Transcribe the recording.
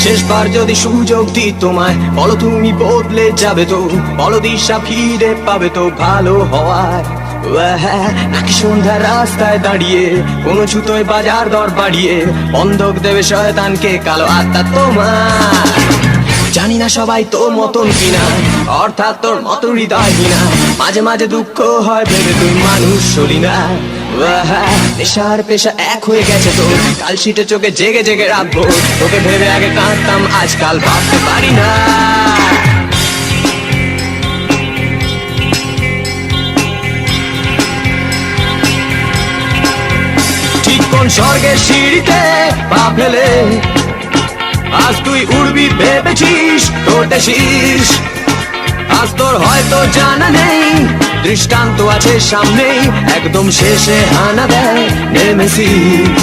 শেষবার যদি সুযোগ দিই তোমায়, বলো তুমি বদলে যাবে তো, বলো দিশা ফিরে পাবে তো ভালো হওয়ার। নাকি সন্ধ্যা রাস্তায় দাঁড়িয়ে কোনো ছুতোয় বাজার দর বাড়িয়ে বন্ধক দেবে শয়তানকে কালো আত্মা তোমার। জানি না সবাই তোর মতন কিনা, অর্থাৎ তোর মতো হৃদয় কিনা, মাঝে মাঝে দুঃখ হয় ভেবে তুই মানুষ হলি না। নেশার পেশা এক হয়ে গেছে তোর, কালশিটে চোখে জেগে জেগে রাখবো, তোকে ভেবে আগে কাঁদতাম আজকাল ভাবতে পারি না। ঠিক কোন স্বর্গের সিঁড়িতে পা ফেলে আজ তুই উড়বি ভেবেছিস তোর দেশিস, আজ তোর হয়তো জানা নেই, দৃষ্টান্ত আছে সামনেই, একদম শেষে হানা দেয় নেমেসিস।